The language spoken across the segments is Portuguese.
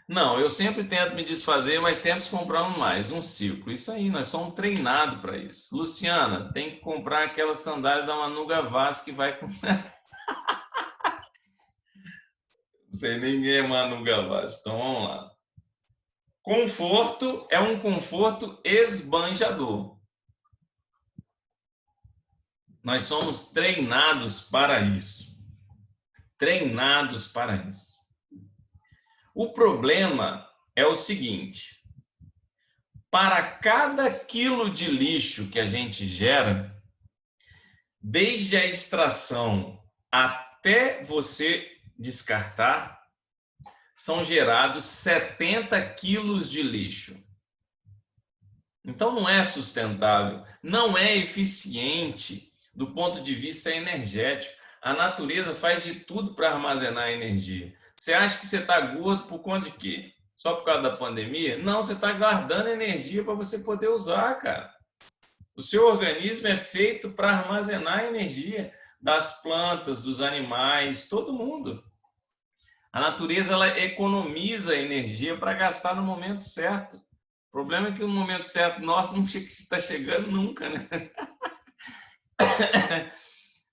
Não, eu sempre tento me desfazer, mas sempre comprando mais. Um ciclo. Isso aí, nós somos treinados para isso. Luciana, tem que comprar aquela sandália da Manu Gavassi que vai com. Não sei ninguém é Manu Gavassi. Então vamos lá. Conforto é um conforto esbanjador. Nós somos treinados para isso. Treinados para isso. O problema é o seguinte: para cada quilo de lixo que a gente gera, desde a extração até você descartar, são gerados 70 quilos de lixo. Então não é sustentável, não é eficiente do ponto de vista energético. A natureza faz de tudo para armazenar energia. Você acha que você está gordo por conta de quê? Só por causa da pandemia? Não, você está guardando energia para você poder usar, cara. O seu organismo é feito para armazenar energia das plantas, dos animais, todo mundo. A natureza ela economiza energia para gastar no momento certo. O problema é que o momento certo nosso não está chegando nunca, né?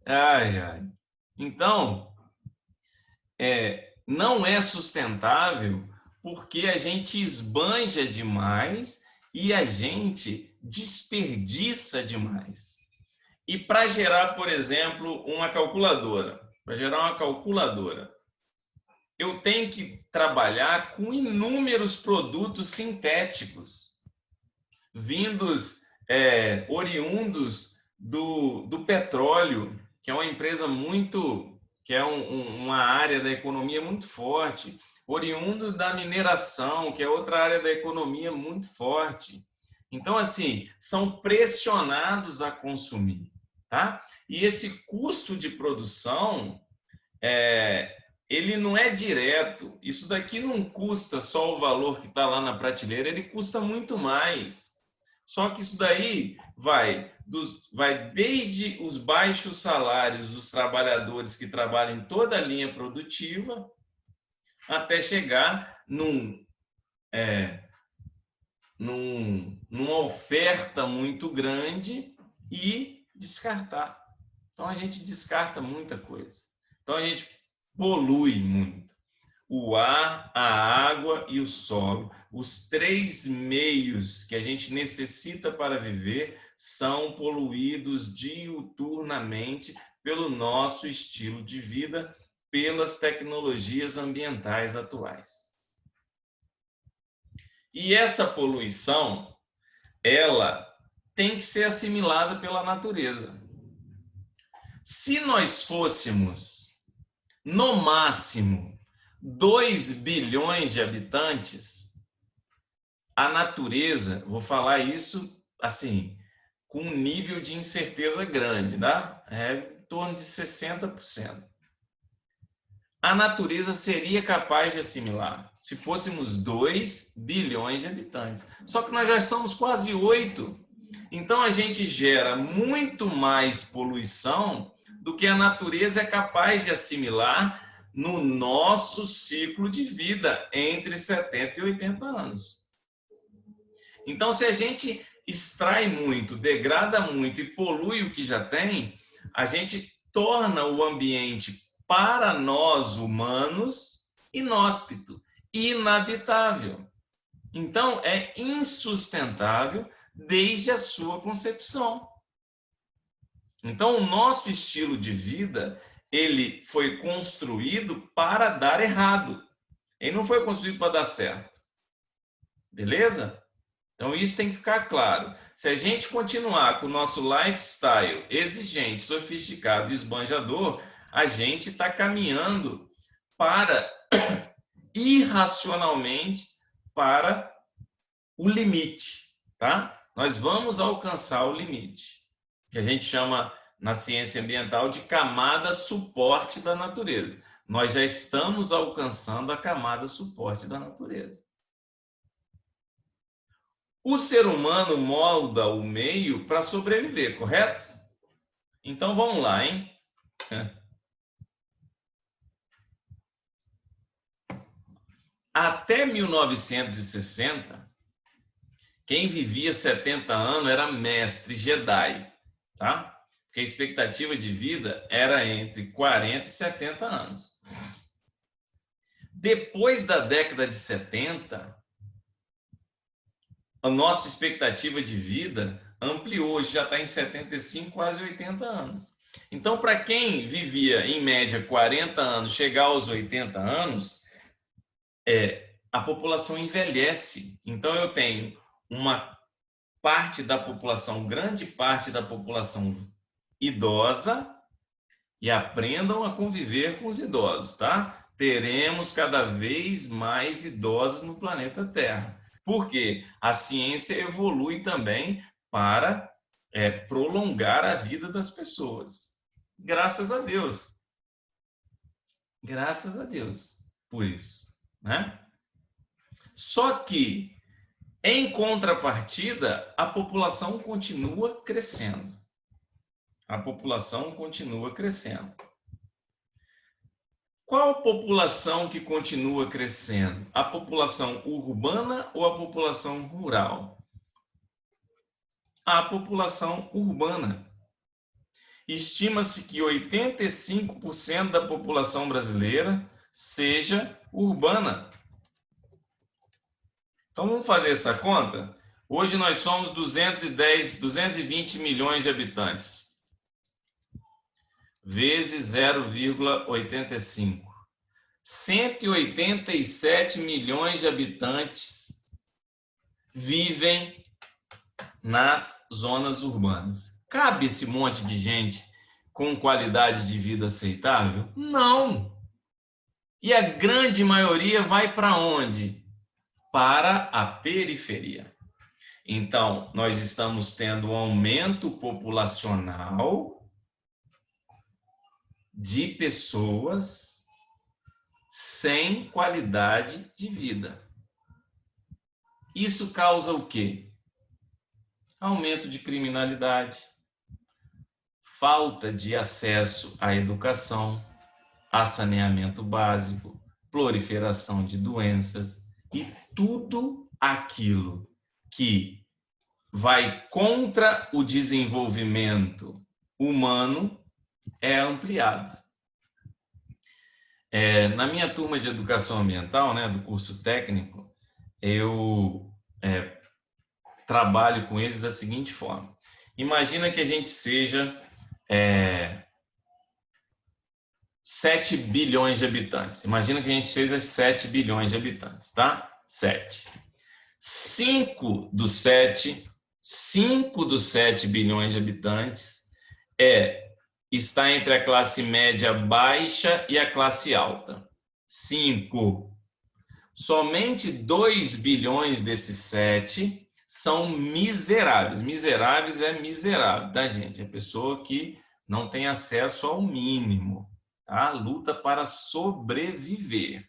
Ai, ai. Então, não é sustentável porque a gente esbanja demais e a gente desperdiça demais. E para gerar, por exemplo, para gerar uma calculadora, eu tenho que trabalhar com inúmeros produtos sintéticos, vindos, oriundos do petróleo, que é uma empresa muito, que é uma área da economia muito forte, oriundo da mineração, que é outra área da economia muito forte. Então, assim, são pressionados a consumir, tá? E esse custo de produção, ele não é direto. Isso daqui não custa só o valor que está lá na prateleira, ele custa muito mais. Só que isso daí vai desde os baixos salários dos trabalhadores que trabalham em toda a linha produtiva até chegar numa oferta muito grande e descartar. Então a gente descarta muita coisa. Então a gente polui muito. O ar, a água e o solo, os três meios que a gente necessita para viver, são poluídos diuturnamente pelo nosso estilo de vida, pelas tecnologias ambientais atuais. E essa poluição, ela tem que ser assimilada pela natureza. Se nós fôssemos, no máximo, 2 bilhões de habitantes, a natureza, vou falar isso assim, com um nível de incerteza grande, tá? Em torno de 60%. A natureza seria capaz de assimilar, se fôssemos 2 bilhões de habitantes. Só que nós já somos quase 8. Então a gente gera muito mais poluição do que a natureza é capaz de assimilar no nosso ciclo de vida entre 70 e 80 anos. Então, se a gente extrai muito, degrada muito e polui o que já tem, a gente torna o ambiente para nós humanos inóspito, inabitável. Então, é insustentável desde a sua concepção. Então, o nosso estilo de vida, ele foi construído para dar errado. Ele não foi construído para dar certo. Beleza? Então, isso tem que ficar claro. Se a gente continuar com o nosso lifestyle exigente, sofisticado e esbanjador, a gente está caminhando para, irracionalmente, para o limite, tá? Nós vamos alcançar o limite, que a gente chama na ciência ambiental de camada suporte da natureza. Nós já estamos alcançando a camada suporte da natureza. O ser humano molda o meio para sobreviver, correto? Então vamos lá, hein? Até 1960, quem vivia 70 anos era mestre Jedi, tá? Porque a expectativa de vida era entre 40 e 70 anos. Depois da década de 70, a nossa expectativa de vida ampliou, hoje já está em 75, quase 80 anos. Então, para quem vivia em média 40 anos, chegar aos 80 anos, a população envelhece. Então, eu tenho uma parte da população, grande parte da população idosa, e aprendam a conviver com os idosos, tá? Teremos cada vez mais idosos no planeta Terra. Por quê? A ciência evolui também para prolongar a vida das pessoas. Graças a Deus. Graças a Deus por isso, né? Só que, em contrapartida, a população continua crescendo. A população continua crescendo. Qual população que continua crescendo? A população urbana ou a população rural? A população urbana. Estima-se que 85% da população brasileira seja urbana. Então vamos fazer essa conta? Hoje nós somos 220 milhões de habitantes. Vezes 0,85. 187 milhões de habitantes vivem nas zonas urbanas. Cabe esse monte de gente com qualidade de vida aceitável? Não. E a grande maioria vai para onde? Para a periferia. Então, nós estamos tendo um aumento populacional de pessoas sem qualidade de vida. Isso causa o quê? Aumento de criminalidade, falta de acesso à educação, a saneamento básico, proliferação de doenças e tudo aquilo que vai contra o desenvolvimento humano é ampliado. Na minha turma de educação ambiental, né, do curso técnico, eu trabalho com eles da seguinte forma. Imagina que a gente seja 7 bilhões de habitantes. Imagina que a gente seja 7 bilhões de habitantes, tá? 7. 5 dos 7 bilhões de habitantes está entre a classe média baixa e a classe alta. 5. Somente 2 bilhões desses 7 são miseráveis. Miseráveis é miserável, tá, gente? É pessoa que não tem acesso ao mínimo, tá? Luta para sobreviver.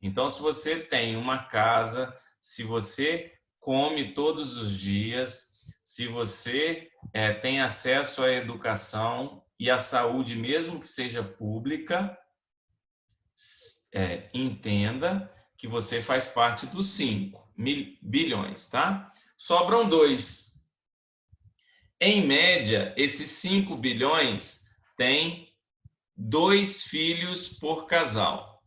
Então, se você tem uma casa, se você come todos os dias, se você tem acesso à educação e à saúde, mesmo que seja pública, entenda que você faz parte dos 5 bilhões, tá? Sobram 2. Em média, esses 5 bilhões têm 2 filhos por casal.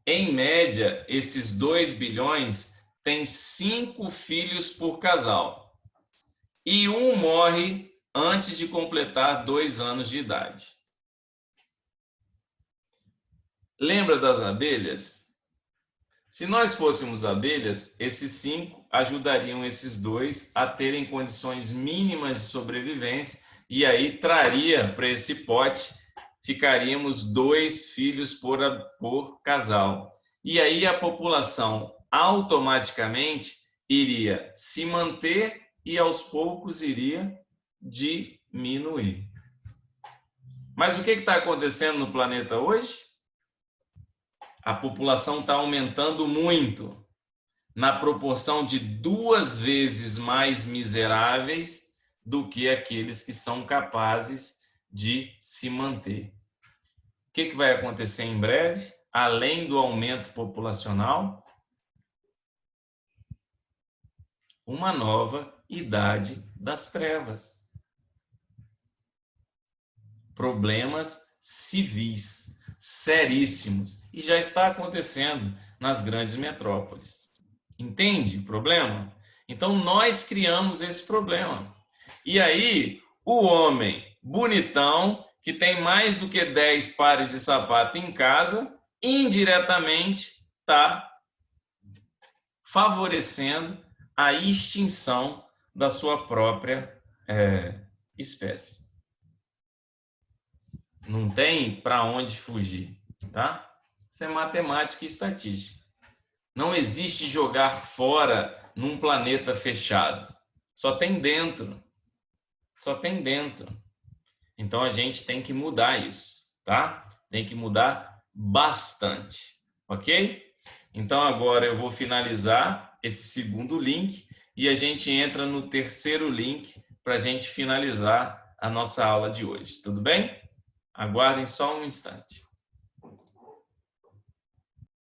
Em média, esses 2 bilhões têm 5 filhos por casal. E um morre antes de completar 2 anos de idade. Lembra das abelhas? Se nós fôssemos abelhas, esses 5 ajudariam esses 2 a terem condições mínimas de sobrevivência e aí traria para esse pote, ficaríamos 2 filhos por casal. E aí a população automaticamente iria se manter e aos poucos iria diminuir. Mas o que está acontecendo no planeta hoje? A população está aumentando muito, na proporção de 2 vezes mais miseráveis do que aqueles que são capazes de se manter. O que vai acontecer em breve? além do aumento populacional? Uma nova idade das trevas. Problemas civis seríssimos. E já está acontecendo nas grandes metrópoles. Entende o problema? Então, nós criamos esse problema. E aí, o homem bonitão, que tem mais do que 10 pares de sapato em casa, indiretamente está favorecendo a extinção da sua própria espécie. Não tem para onde fugir, tá? Isso é matemática e estatística. Não existe jogar fora num planeta fechado. Só tem dentro. Só tem dentro. Então a gente tem que mudar isso, tá? Tem que mudar bastante, ok? Então agora eu vou finalizar esse segundo link e a gente entra no terceiro link para a gente finalizar a nossa aula de hoje. Tudo bem? Aguardem só um instante.